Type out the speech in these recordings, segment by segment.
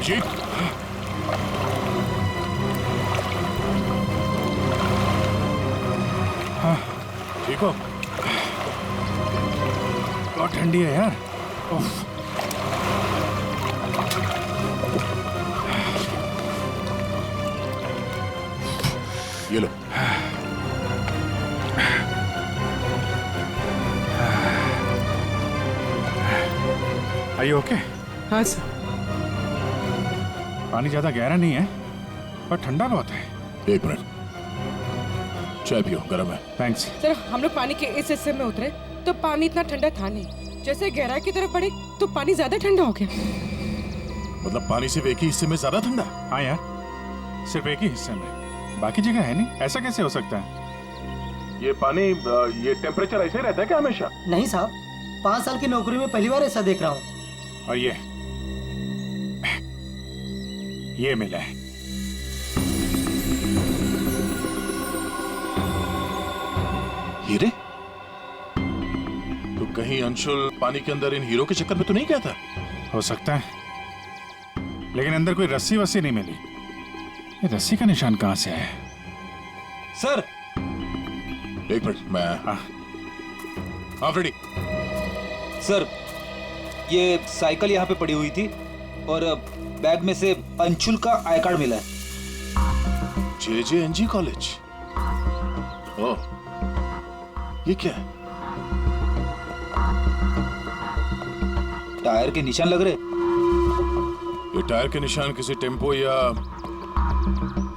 अभिजीत, हाँ ठीक हो? बहुत ठंडी है यार। उफ। ये लो। Are you okay? हाँ सर। पानी ज्यादा गहरा नहीं है पर ठंडा बहुत है। एक मिनट, चाय पियो, गर्म है। थैंक्स। सर हम लोग पानी के इस हिस्से में उतरे तो पानी इतना ठंडा था नहीं, जैसे गहराई की तरफ बढ़े तो पानी ज्यादा ठंडा हो गया। मतलब पानी सिर्फ एक ही हिस्से में ज्यादा ठंडा? हाँ यार, सिर्फ एक ही हिस्से में, बाकी जगह है नहीं। ऐसा कैसे हो सकता है? ये पानी, ये टेम्परेचर ऐसे ही रहता है क्या हमेशा? नहीं साहब, 5 साल की नौकरी में पहली बार ऐसा देख रहा हूँ। और ये मिला है। हीरे? तो कहीं अंशुल पानी के अंदर इन हीरो के चक्कर में तो नहीं गया था? हो सकता है, लेकिन अंदर कोई रस्सी वस्सी नहीं मिली। ये रस्सी का निशान कहां से आया? सर एक मिनट, मैं हाँ फ्रेडी। सर, ये साइकिल यहाँ पे पड़ी हुई थी और बैग में से अंशुल का आई कार्ड मिला है। JJNG college? ओह, ये क्या है? टायर के निशान लग रहे। ये टायर के निशान किसी टेम्पो या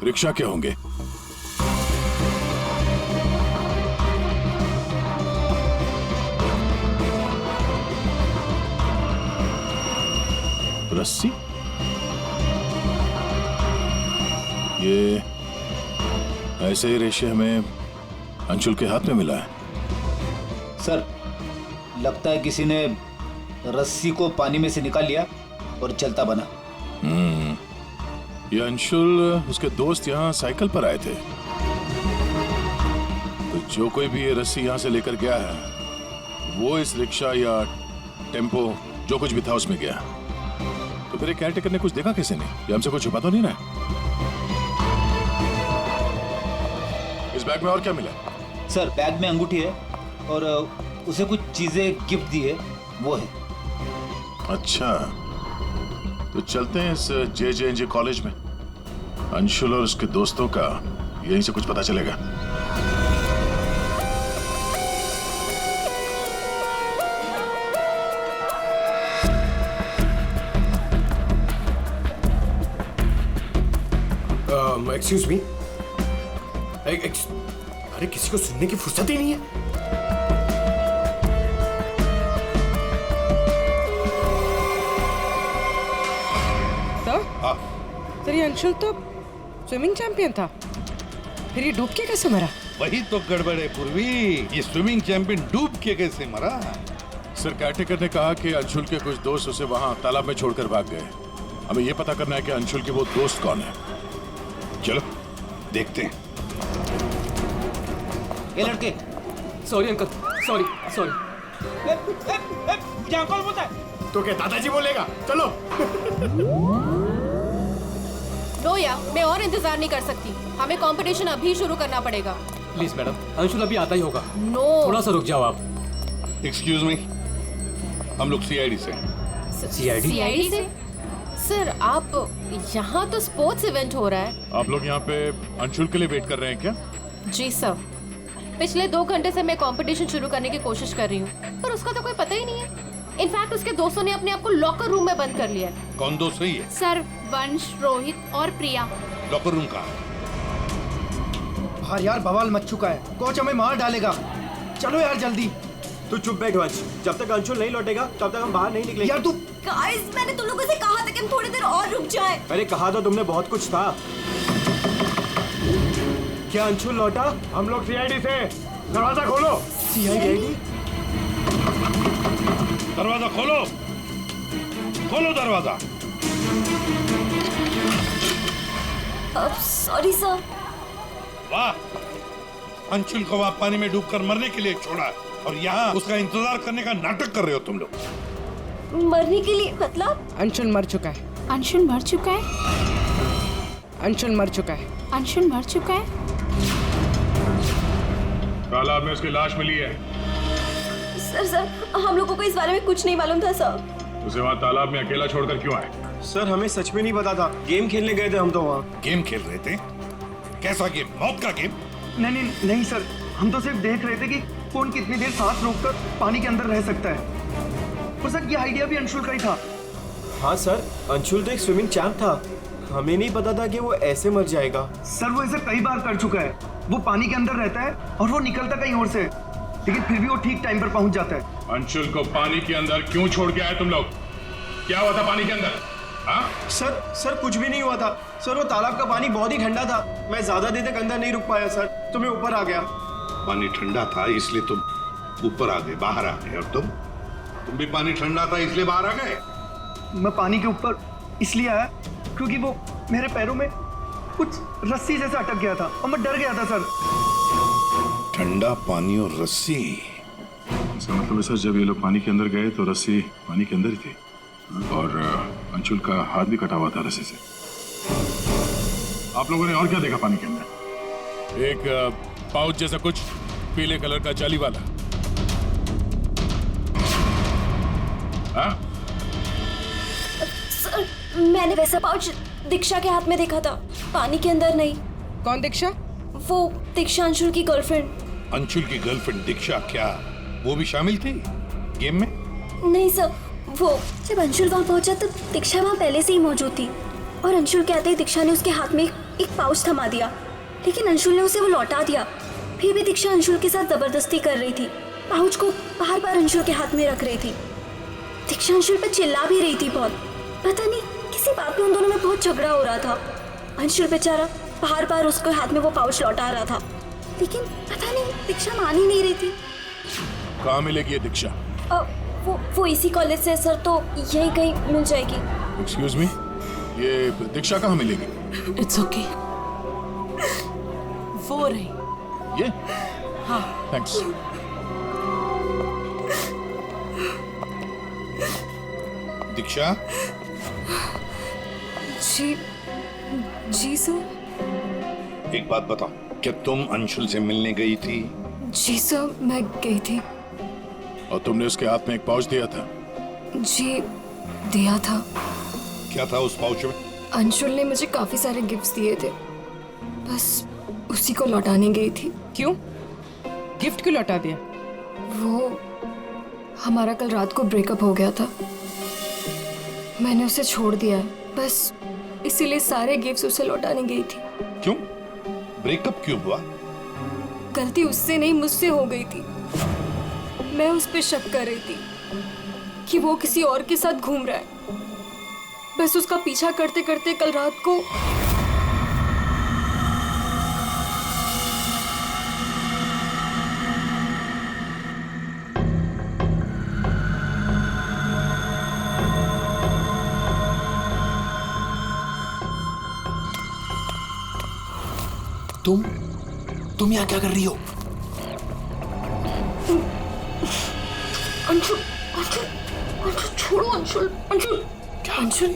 रिक्शा के होंगे। रस्सी? ये ऐसे ही रेशे हमें अंशुल के हाथ में मिला है। सर, लगता है किसी ने रस्सी को पानी में से निकाल लिया और चलता बना। ये अंशुल, उसके दोस्त यहाँ साइकिल पर आए थे, तो जो कोई भी ये रस्सी यहाँ से लेकर गया है वो इस रिक्शा या टेम्पो जो कुछ भी था उसमें गया। तो फिर केयरटेकर ने कुछ देखा कैसे नहीं? ये हमसे कुछ छुपा तो नहीं रहा? इस बैग में और क्या मिला? सर, बैग में अंगूठी है और उसे कुछ चीजें गिफ्ट दी है, वो है। अच्छा, तो चलते हैं इस JJNG कॉलेज में। अंशुल और उसके दोस्तों का यहीं से कुछ पता चलेगा। एक्सक्यूज मी, अरे किसी को सुनने की फुर्सत ही नहीं है। सर ये अंशुल तो स्विमिंग चैंपियन था, फिर ये डूब के कैसे मरा? वही तो गड़बड़ है पूर्वी, ये स्विमिंग चैंपियन डूब के कैसे मरा? सर, केयरटेकर ने कहा कि अंशुल के कुछ दोस्त उसे वहां तालाब में छोड़कर भाग गए। हमें यह पता करना है कि अंशुल के वो दोस्त कौन है। चलो देखते हैं। ये लड़के। Sorry uncle, sorry. कौन बोलता है? तो क्या दादाजी बोलेगा? चलो। नो या, मैं और इंतजार नहीं कर सकती। हमें कंपटीशन अभी शुरू करना पड़ेगा। प्लीज मैडम, अंशुल अभी आता ही होगा। नो, थोड़ा सा रुक जाओ आप। एक्सक्यूज मी, हम लोग CID से। CID से? सर, आप यहाँ तो स्पोर्ट्स इवेंट हो रहा है। आप लोग यहाँ पे अंशुल के लिए वेट कर रहे हैं क्या? जी सर, पिछले 2 घंटे से मैं कंपटीशन शुरू करने की कोशिश कर रही हूँ, पर उसका तो कोई पता ही नहीं है। इनफैक्ट उसके दोस्तों ने अपने आप को लॉकर रूम में बंद कर लिया है। कौन दोस्त सही है? सर, वंश, रोहित और प्रिया। लॉकर रूम कहाँ? बाहर यार बवाल मच चुका है, कोच हमें मार डालेगा। चलो यार जल्दी। तू चुप बैठ वंश, जब तक अंशुल नहीं लौटेगा तब तक हम बाहर नहीं निकलेंगे। यार तू। गाइस, मैंने तुम लोगों से कहा था कि हम थोड़ी देर और रुक जाएं। अरे कहा तो तुमने बहुत कुछ था। क्या अंशुल लौटा? हम लोग CID से। दरवाजा खोलो। CID? दरवाजा खोलो, खोलो दरवाजा। Sorry sir. वाह, अंशुल को वहां पानी में डूबकर मरने के लिए छोड़ा और यहाँ उसका इंतजार करने का नाटक कर रहे हो तुम लोग। मरने के लिए मतलब? अंशुल मर चुका है, अंशुल मर चुका है? अंशुल मर चुका है। अंशुल मर चुका है? तालाब में उसकी लाश मिली है। सर हम लोगों को इस बारे में कुछ नहीं मालूम था सर। उसे वहाँ तालाब में अकेला छोड़कर क्यों आए? सर हमें सच में नहीं पता था, गेम खेलने गए थे हम तो वहाँ। गेम खेल रहे थे? कैसा गेम? मौत का गेम? नहीं सर, हम तो सिर्फ देख रहे थे कि कौन कितनी देर सांस रोककर पानी के अंदर रह सकता है। और सर ये आइडिया भी अंशुल का ही था। हाँ सर, अंशुल तो एक स्विमिंग चैंप था, हमें नहीं पता था कि वो ऐसे मर जाएगा। सर वो ऐसा कई बार कर चुका है, वो पानी के अंदर रहता है और वो निकलता कहीं और से, लेकिन फिर भी वो ठीक टाइम पर पहुंच जाता है। अंशुल को पानी के अंदर क्यों छोड़ के आए तुम लोग? क्या हुआ था पानी के अंदर? हाँ? सर कुछ भी नहीं हुआ था सर, वो तालाब का पानी बहुत ही ठंडा था, मैं ज्यादा देर तक अंदर नहीं रुक पाया सर, तो मैं ऊपर आ गया। पानी ठंडा था इसलिए तुम ऊपर आ गए, बाहर आ गए। और तुम भी पानी ठंडा था इसलिए बाहर आ गए? मैं पानी के ऊपर इसलिए आया क्योंकि वो मेरे पैरों में कुछ रस्सी जैसा अटक गया था और मैं डर गया था सर। ठंडा पानी और रस्सी, इसका मतलब है सर जब ये लोग पानी के अंदर गए तो रस्सी पानी के अंदर ही थी और अंशुल का हाथ भी कटा हुआ था रस्सी से। आप लोगों ने और क्या देखा पानी के अंदर? एक पाउच जैसा कुछ पीले कलर का जाली वाला। हाँ? सर मैंने वैसा पाउच दीक्षा के हाथ में देखा था, पानी के अंदर नहीं। कौन दीक्षा? वो दीक्षा अंशुल की गर्लफ्रेंड। अंशुल की गर्लफ्रेंड दीक्षा, क्या वो भी शामिल थी गेम में? नहीं सर, वो जब अंशुल वहाँ पहुंचा तो दीक्षा वहाँ पहले से ही मौजूद थी और अंशुल के आते ही दीक्षा ने उसके हाथ में एक पाउच थमा दिया, लेकिन अंशुल ने उसे वो लौटा दिया। फिर भी दीक्षा अंशुल के साथ जबरदस्ती कर रही थी, पाउच को बार बार अंशुल के हाथ में रख रही थी। दीक्षा अंशुल पर चिल्ला भी रही थी बहुत, पता नहीं किसी बात में उन दोनों में बहुत झगड़ा हो रहा था। अंशुल बेचारा बार बार उसके हाथ में वो पाउच लौटा रहा था, लेकिन पता नहीं दीक्षा मान ही नहीं रही थी। कहाँ मिलेगी ये दीक्षा? वो इसी कॉलेज से सर, तो यहीं कहीं मिल जाएगी। एक्सक्यूज मी, ये दीक्षा कहाँ मिलेगी? इट्स ओके, वो रही। ये? हाँ थैंक्स। दीक्षा? जी सर। एक बात बताओ, क्या तुम अंशुल से मिलने गई थी? जी सर, मैं गई थी। और तुमने उसके हाथ में एक पाउच दिया था? जी दिया था। क्या था उस पाउच में? अंशुल ने मुझे काफी सारे गिफ्ट्स दिए थे, बस उसी को लौटाने गई थी। क्यों? गिफ्ट क्यों लौटा दिया? वो हमारा कल रात को ब्रेकअप हो गया था, मैंने उसे छोड़ दिया है, बस इसीलिए सारे गिफ्ट्स उसे लौटाने गई थी। क्यों? ब्रेकअप क्यों हुआ? गलती उससे नहीं मुझसे हो गई थी। मैं उस पे शक कर रही थी कि वो किसी और के साथ घूम रहा है, बस उसका पीछा करते करते कल रात को तुम यहाँ क्या कर रही हो? अंशुल, अंशुल, अंशुल छोड़ो अंशुल, अंशुल। क्या? अंशुल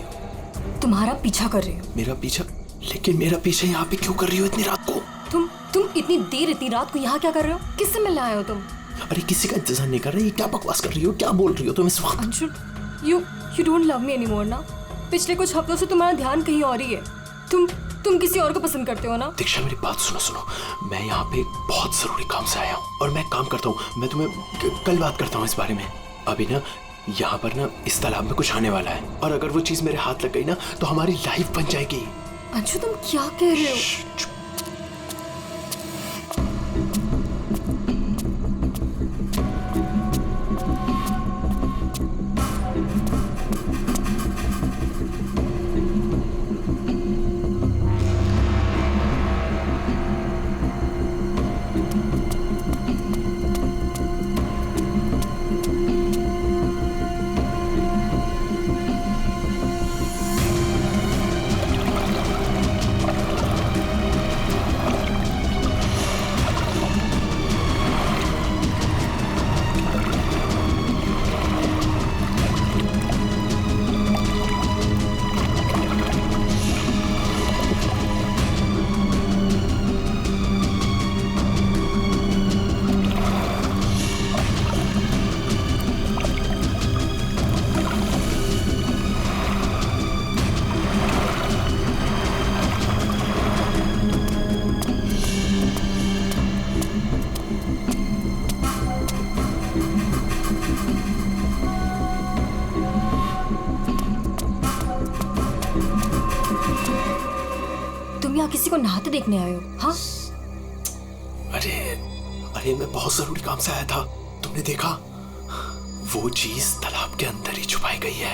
तुम्हारा पीछा कर रही हो। मेरा पीछा? लेकिन मेरा पीछा यहाँ पे क्यों कर रही हो इतनी रात को? तुम इतनी देर इतनी रात को यहाँ क्या कर रहे हो? किससे मिलने आए हो तुम? अरे किसी का इंतजार नहीं कर रही, क्या बकवास कर रही हो, क्या बोल रही हो तुम इस वक्त? Anshul, you don't love me anymore ना? पिछले कुछ हफ्तों से तुम्हारा ध्यान कहीं और ही है। तुम किसी और को पसंद करते हो ना? दीक्षा मेरी बात सुनो, मैं यहाँ पे बहुत जरूरी काम से आया हूँ और मैं काम करता हूँ, मैं तुम्हें कल बात करता हूँ इस बारे में। अभी ना यहाँ पर ना इस तालाब में कुछ आने वाला है और अगर वो चीज मेरे हाथ लग गई ना तो हमारी लाइफ बन जाएगी। अंशु तुम क्या कह रहे हो? किसी को नहाते देखने आए हो? हाँ, अरे अरे मैं बहुत जरूरी काम से आया था। तुमने देखा? वो चीज तालाब के अंदर ही छुपाई गई है।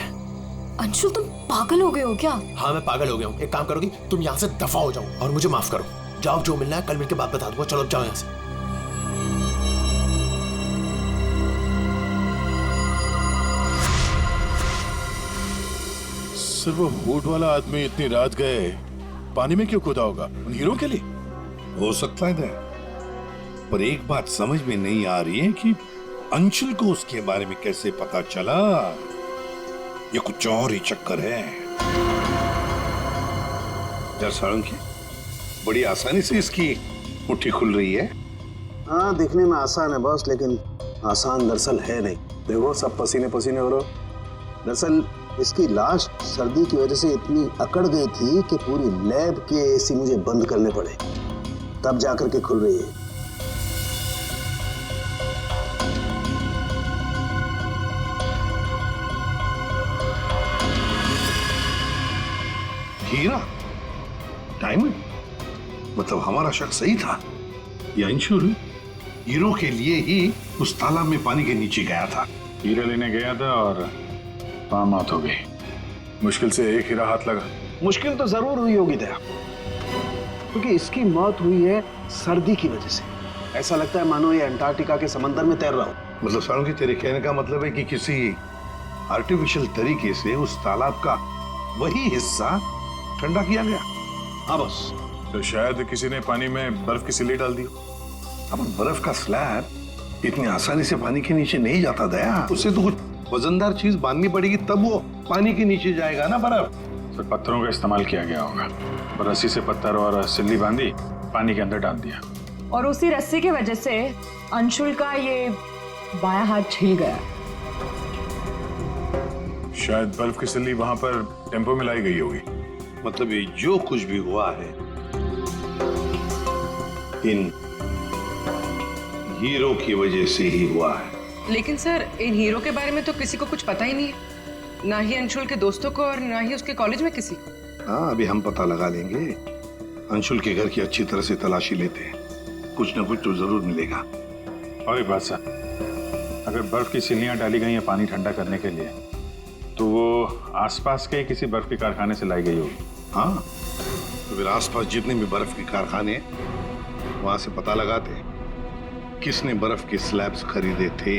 अंशुल तुम पागल हो गए हो क्या? हाँ मैं पागल हो गया हूँ। एक काम करोगी, तुम यहाँ से दफा हो जाओ और मुझे माफ करो। जाओ, जो मिलना है कल मिलके बात बता दूंगा। चलो अब जाओ यहाँ से। सर वो हुड वाला आदमी इतनी रात गए पानी में क्यों कूदा होगा? उन हीरो के लिए? हो सकता है, पर एक बात समझ में नहीं आ रही है कि अंशुल को उसके बारे में कैसे पता चला। ये कुछ और ही चक्कर है। सारंगी, बड़ी आसानी से इसकी मुट्ठी खुल रही है। हाँ, दिखने में आसान है बॉस, लेकिन आसान दरअसल है नहीं। देखो सब पसीने पसीने हो रहे। दरअसल इसकी लाश सर्दी की वजह से इतनी अकड़ गई थी कि पूरी लैब के एसी मुझे बंद करने पड़े, तब जाकर के खुल रही है। हीरा, डायमंड, मतलब हमारा शक सही था। ये अंशुल हीरो के लिए ही उस तालाब में पानी के नीचे गया था। हीरा लेने गया था और वहां मौत हो गई। मुश्किल से एक हीरा हाथ लगा। मुश्किल तो जरूर हुई होगी दया, क्योंकि इसकी मौत हुई है सर्दी की वजह से। ऐसा लगता है मानो ये अंटार्कटिका के समंदर में तैर रहा हो। मतलब सारंगी, तेरे कहने का मतलब है कि किसी आर्टिफिशियल तरीके से उस तालाब का वही हिस्सा ठंडा किया गया। हाँ बस। तो शायद किसी ने पानी में बर्फ की सिल्ली डाल दी। अब बर्फ का स्लैब इतनी आसानी से पानी के नीचे नहीं जाता दया। उससे तो कुछ वजनदार चीज बांधनी पड़ेगी, तब वो पानी के नीचे जाएगा ना बर्फ। तो पत्थरों का इस्तेमाल किया गया होगा। रस्सी से पत्थर और सिल्ली बांधी, पानी के अंदर डाल दिया। और उसी रस्सी की वजह से अंशुल का ये बायां हाथ छिल गया। शायद बर्फ की सिल्ली वहां पर टेम्पो में लाई गई होगी। मतलब ये जो कुछ भी हुआ है इन हीरो की वजह से ही हुआ है। लेकिन सर इन हीरो के बारे में तो किसी को कुछ पता ही नहीं है, ना ही अंशुल के दोस्तों को और ना ही उसके कॉलेज में किसी को। हाँ, अभी हम पता लगा लेंगे। अंशुल के घर की अच्छी तरह से तलाशी लेते हैं, कुछ ना कुछ तो जरूर मिलेगा। और एक बात सर, अगर बर्फ की सिल्लियां डाली गई हैं पानी ठंडा करने के लिए, तो वो आसपास के किसी बर्फ के कारखाने से लाई गई होगी। हाँ, तो फिर आसपास जितने भी बर्फ के कारखाने, वहां से पता लगाते किसने बर्फ के स्लैब्स खरीदे थे।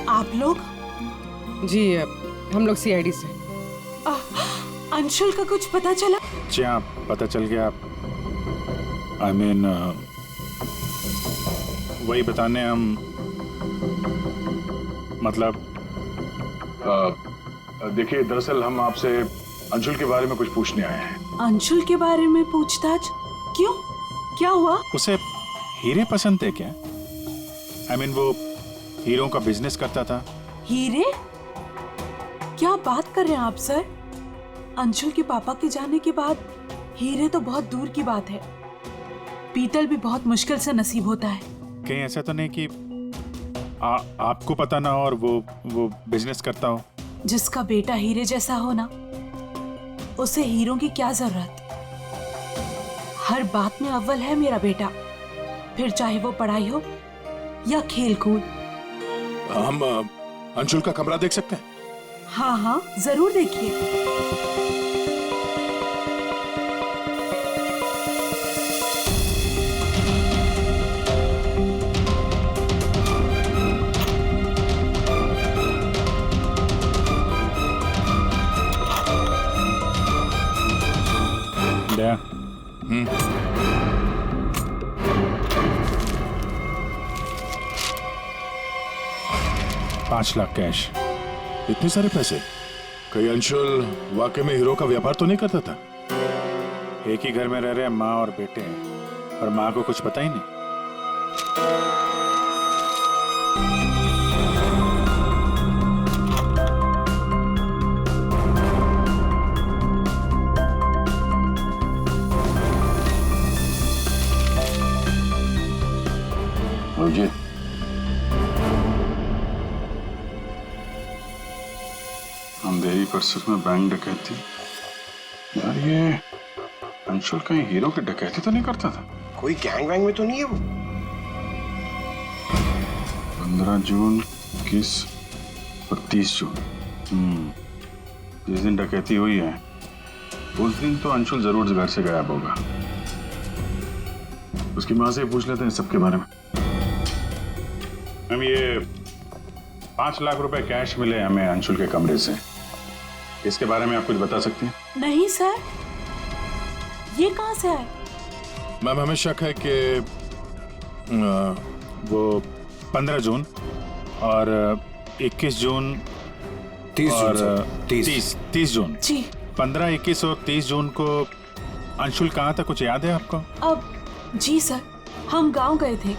आप लोग? जी हम लोग सीआईडी से। अंशुल का कुछ पता चला? जी हाँ, पता चल गया। I mean, वही बताने हम, मतलब देखिए, दरअसल हम आपसे अंशुल के बारे में कुछ पूछने आए हैं। अंशुल के बारे में पूछताछ? क्यों, क्या हुआ? उसे हीरे पसंद थे क्या? I mean, वो हीरो का बिजनेस करता था। हीरे? क्या बात कर रहे हैं आप सर? अंशुल के पापा के जाने के बाद हीरे तो बहुत दूर की बात है। पीतल भी बहुत मुश्किल से नसीब होता है। कहीं ऐसा तो नहीं कि आपको पता ना हो और वो बिजनेस करता हो? जिसका बेटा हीरे जैसा हो ना, उसे हीरो की क्या जरूरत। हर बात में अव्वल है मेरा बेटा, फिर चाहे वो पढ़ाई हो या खेल कूद। हम अंशुल का कमरा देख सकते हैं? हाँ हाँ, जरूर देखिए। दया, 5 लाख कैश। इतने सारे पैसे? कहीं अंशुल वाकई में हीरो का व्यापार तो नहीं करता था? एक ही घर में रह रहे माँ और बेटे हैं, और माँ को कुछ पता ही नहीं। ये अंधेरी पर सच में बैंक डकैती। यार ये अंशुल कहीं हीरो की डकैती तो नहीं करता था? कोई गैंग वैंग में तो नहीं है वो? 15 जून 21 और 30 जून, जिस दिन डकैती हुई है उस दिन तो अंशुल जरूर घर से गायब होगा। उसकी माँ से पूछ लेते हैं सबके बारे में। हम ये 5 लाख रुपए कैश मिले हमें अंशुल के कमरे से, इसके बारे में आप कुछ बता सकती हैं? नहीं सर, ये कहाँ से आए? मैम हमें शक है कि वो 15 जून और 21 जून 30 जून जी। 15, 21 और 30 जून को अंशुल कहाँ था, कुछ याद है आपको? अब जी सर, हम गांव गए थे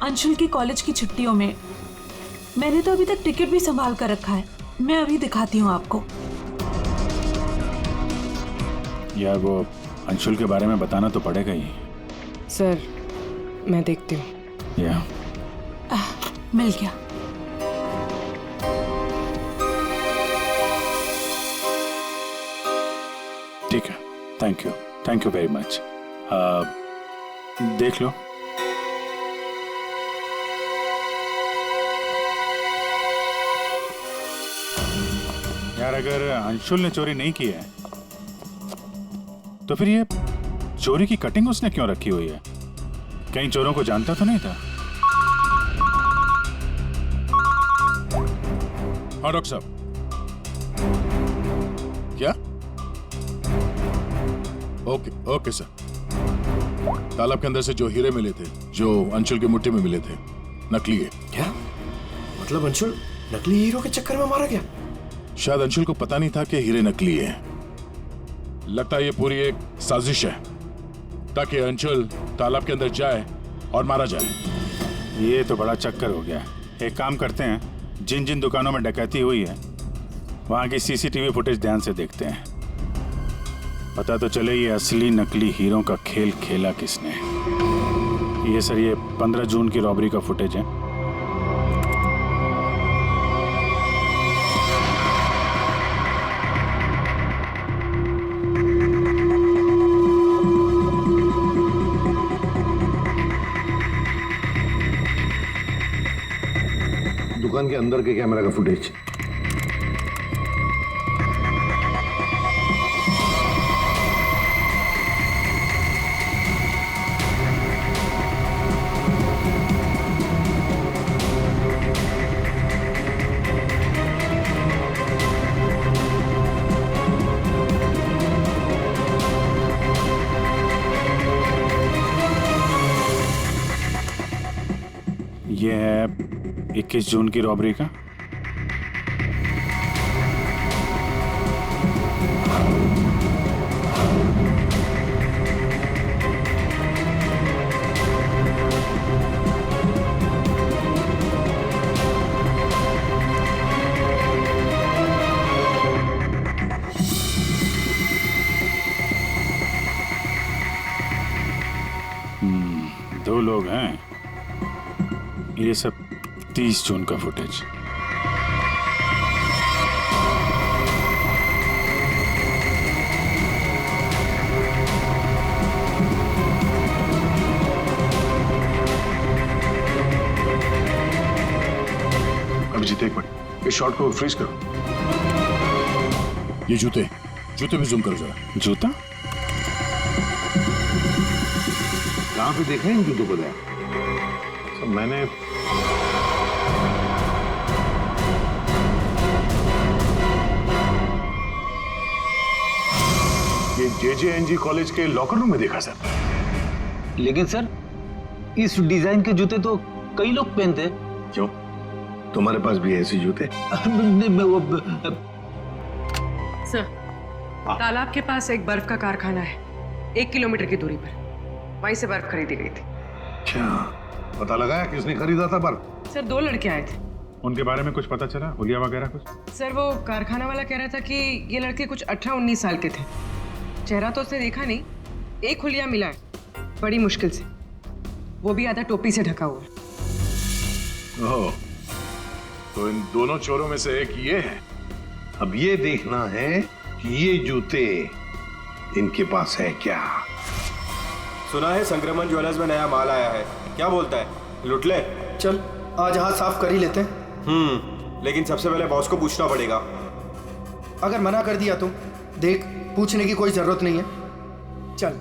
अंशुल की कॉलेज की छुट्टियों में। मैंने तो अभी तक टिकट भी संभाल कर रखा है, मैं अभी दिखाती हूँ आपको। यार वो अंशुल के बारे में बताना तो पड़ेगा ही। सर मैं देखती हूँ। या मिल गया। ठीक है, थैंक यू वेरी मच। देख लो। यार अगर अंशुल ने चोरी नहीं की है तो फिर ये चोरी की कटिंग उसने क्यों रखी हुई है? कहीं चोरों को जानता तो नहीं था? हाँ डॉक्टर साहब। क्या? Okay sir. तालाब के अंदर से जो हीरे मिले थे, जो अंशुल की मुट्ठी में मिले थे, नकली है। क्या मतलब? अंशुल नकली हीरो के चक्कर में मारा गया? शायद अंशुल को पता नहीं था कि हीरे नकली है। लगता है ये पूरी एक साजिश है ताकि अंशुल तालाब के अंदर जाए और मारा जाए। ये तो बड़ा चक्कर हो गया। एक काम करते हैं, जिन जिन दुकानों में डकैती हुई है वहां की सीसीटीवी फुटेज ध्यान से देखते हैं, पता तो चले ये असली नकली हीरो का खेल खेला किसने। ये सर, ये 15 जून की रॉबरी का फुटेज है। दुकान के अंदर के कैमरा का फुटेज। ये है 21 जून की रॉबरी का। दो लोग हैं। ये सब 30 जून का फुटेज। अभिजीत एक मिनट, इस शॉट को फ्रीज करो। ये जूते भी जूम करो जरा। जूता कहाँ पे देखा है इन जूतों को? मैंने ये JJNG कॉलेज के लॉकर रूम में देखा सर। लेकिन सर, इस डिजाइन के जूते तो कई लोग पहनते हैं। क्यों, तुम्हारे पास भी ऐसे जूते? सर, तालाब के पास एक बर्फ का कारखाना है, 1 किलोमीटर की दूरी पर। वहीं से बर्फ खरीदी गई थी। क्या पता लगाया किसने खरीदा था बर्फ? सर 2 लड़के आए थे। उनके बारे में कुछ पता चला? हुलिया वगैरह कुछ? सर वो कारखाना वाला कह रहा था कि ये लड़के कुछ 18-19 साल के थे। चेहरा तो उसने देखा नहीं, एक हुलिया मिला है बड़ी मुश्किल से, वो भी आधा टोपी से ढका हुआ है। ओह, तो इन दोनों चोरों में से एक ये है। अब ये देखना है कि ये जूते इनके पास है क्या। सुना है संक्रमण ज्वेलर्स में नया माल आया है, क्या बोलता है, लुट ले? चल आज हाथ साफ कर ही लेते हैं। लेकिन सबसे पहले बॉस को पूछना पड़ेगा। अगर मना कर दिया तो देख, पूछने की कोई जरूरत नहीं है। चल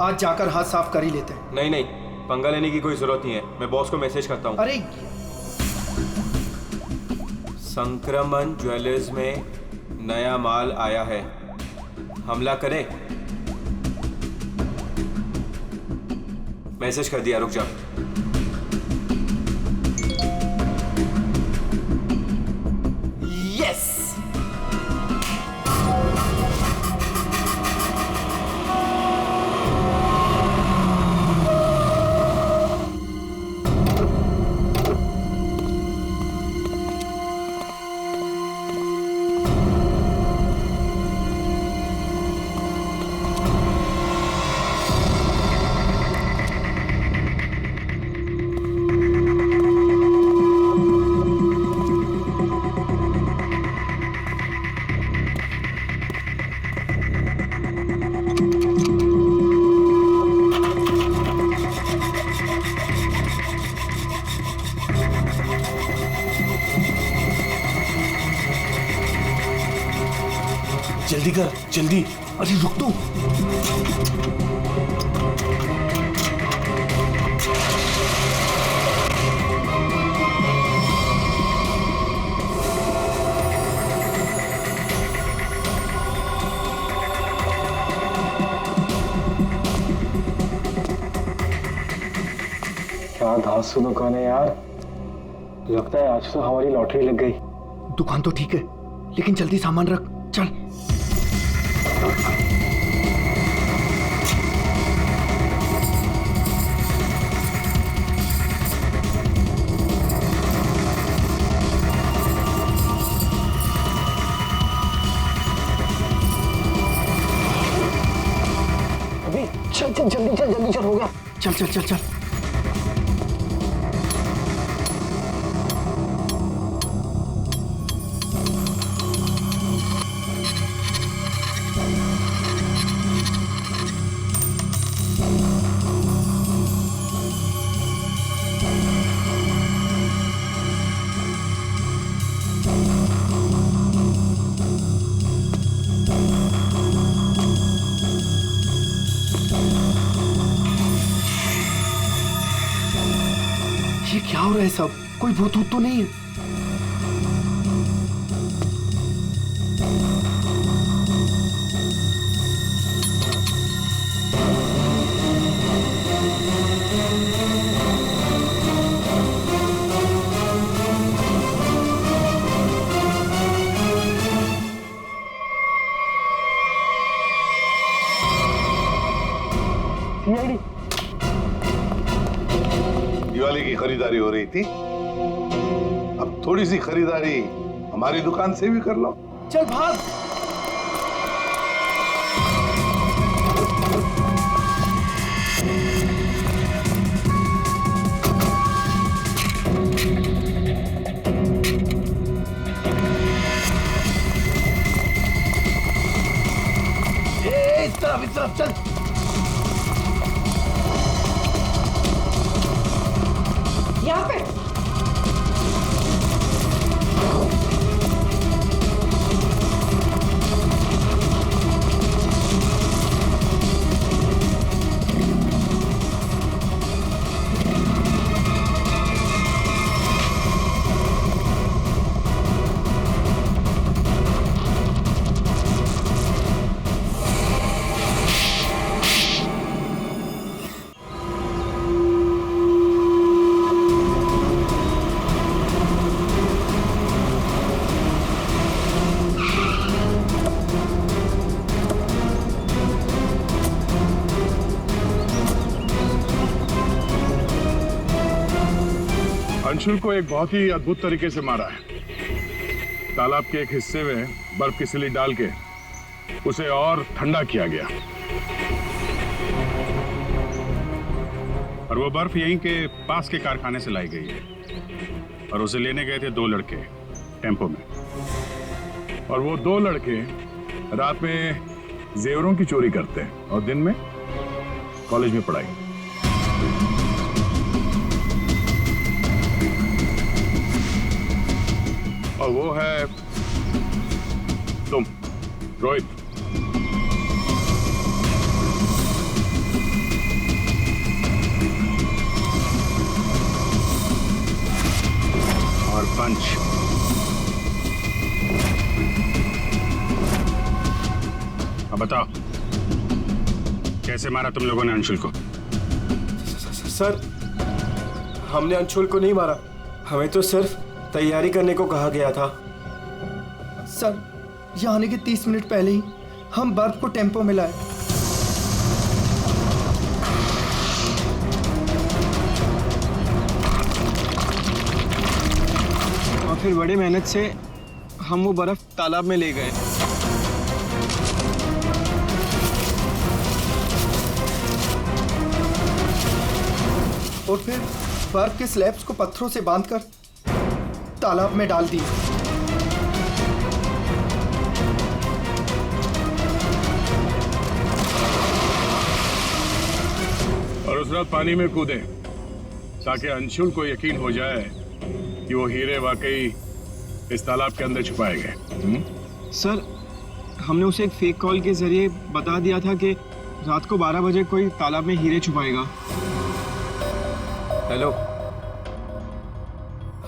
आज जाकर हाथ साफ कर ही लेते हैं। नहीं नहीं, पंगा लेने की कोई जरूरत नहीं है, मैं बॉस को मैसेज करता हूँ। अरे संक्रमण ज्वेलर्स में नया माल आया है, हमला करे। मैसेज कर दिया, रुक जा। यस। जल्दी कर, जल्दी। अरे रुक तो। क्या धांसू दुकान है यार, लगता है आज तो हमारी लॉटरी लग गई। दुकान तो ठीक है, लेकिन जल्दी सामान रख, चल। अभी चल चल, जल्दी चल, जल्दी चल, हो गया। चल चल चल चल। ये क्या हो रहा है सब? कोई भूत तो नहीं है? दिवाली की खरीदारी हो रही थी, अब थोड़ी सी खरीदारी हमारी दुकान से भी कर लो। चल भाग। इस तरफ चल। यहाँ पे अंशुल को एक बहुत ही अद्भुत तरीके से मारा है। तालाब के एक हिस्से में बर्फ की सिल्ली डाल के उसे और ठंडा किया गया, और वो बर्फ यहीं के पास के कारखाने से लाई गई है। और उसे लेने गए थे 2 लड़के टेम्पो में। और वो 2 लड़के रात में जेवरों की चोरी करते हैं और दिन में कॉलेज में पढ़ाई। और वो है तुम, रोहित। और पंच। अब बताओ कैसे मारा तुम लोगों ने अंशुल को? सर, हमने अंशुल को नहीं मारा, हमें तो सिर्फ तैयारी करने को कहा गया था। सर, यहाँ आने के 30 मिनट पहले ही हम बर्फ को टेम्पो में लाए। और फिर बड़ी मेहनत से हम वो बर्फ तालाब में ले गए। और फिर बर्फ के स्लैब्स को पत्थरों से बांधकर तालाब में डाल दिए। और उस रात पानी में कूदे ताकि अंशुल को यकीन हो जाए कि वो हीरे वाकई इस तालाब के अंदर छुपाए गए। सर, हमने उसे एक फेक कॉल के जरिए बता दिया था कि रात को 12 बजे कोई तालाब में हीरे छुपाएगा। हेलो,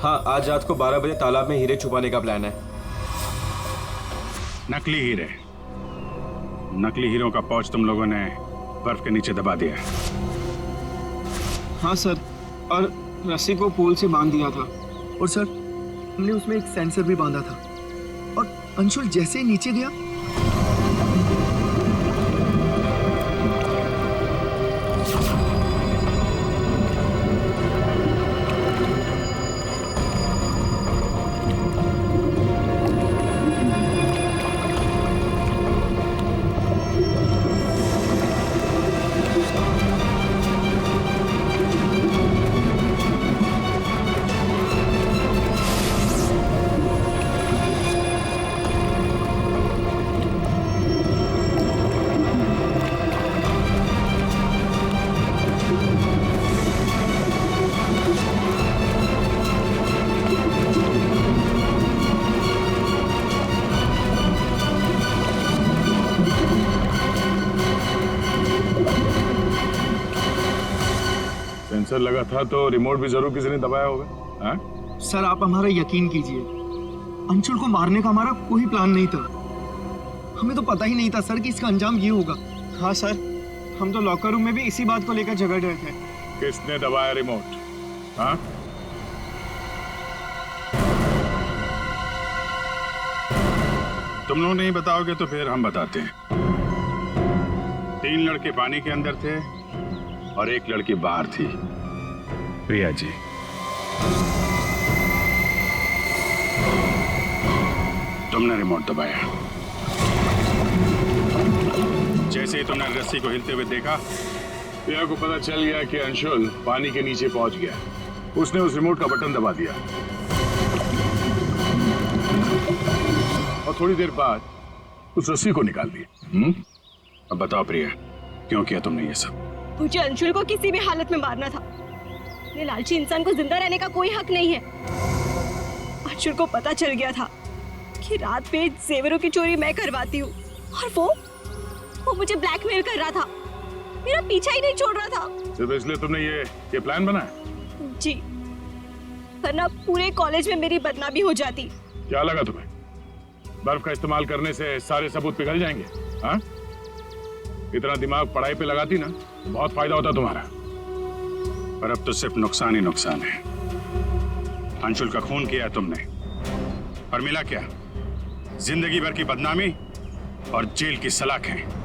हाँ, आज रात को 12 बजे तालाब में हीरे छुपाने का प्लान है। नकली हीरे? नकली हीरों का पाउच तुम लोगों ने बर्फ के नीचे दबा दिया? हाँ सर, और रस्सी को पोल से बांध दिया था। और सर, हमने उसमें एक सेंसर भी बांधा था। और अंशुल जैसे ही नीचे गया, सेंसर लगा था तो रिमोट भी जरूर किसी ने दबाया होगा। हाँ? सर, आप हमारा यकीन कीजिए, अंशुल को मारने का हमारा कोई प्लान नहीं था। हमें तो पता ही नहीं था सर कि इसका अंजाम ये होगा। हाँ सर, हम तो लॉकर रूम में भी इसी बात को लेकर झगड़ रहे थे। किसने दबाया रिमोट? हाँ? तुम लोग नहीं बताओगे तो फिर हम बताते हैं। 3 लड़के पानी के अंदर थे और 1 लड़की बाहर थी, प्रिया जी। तुमने रिमोट दबाया। जैसे ही तुमने रस्सी को हिलते हुए देखा, प्रिया को पता चल गया कि अंशुल पानी के नीचे पहुंच गया। उसने उस रिमोट का बटन दबा दिया और थोड़ी देर बाद उस रस्सी को निकाल दिया। अब बताओ प्रिया, क्यों किया तुमने ये सब? मुझे अंशुल को किसी भी हालत में मारना था। ये लालची इंसान को जिंदा रहने का कोई हक नहीं है। अंशुल को पता चल गया था कि रात में जेवरों की चोरी मैं करवाती हूँ, और वो मुझे ब्लैकमेल कर रहा था, मेरा पीछा ही नहीं छोड़ रहा था। सिर्फ इसलिए तुमने ये प्लान बनाया? जी, वरना पूरे कॉलेज में मेरी बदनामी हो जाती। क्या लगा तुम्हें बर्फ का इस्तेमाल करने से सारे सबूत पिघल जाएंगे? हाँ? इतना दिमाग पढ़ाई पे लगाती ना तो बहुत फायदा होता तुम्हारा। पर अब तो सिर्फ नुकसान ही नुकसान है। अंशुल का खून किया तुमने, और मिला क्या? जिंदगी भर की बदनामी और जेल की सलाखें।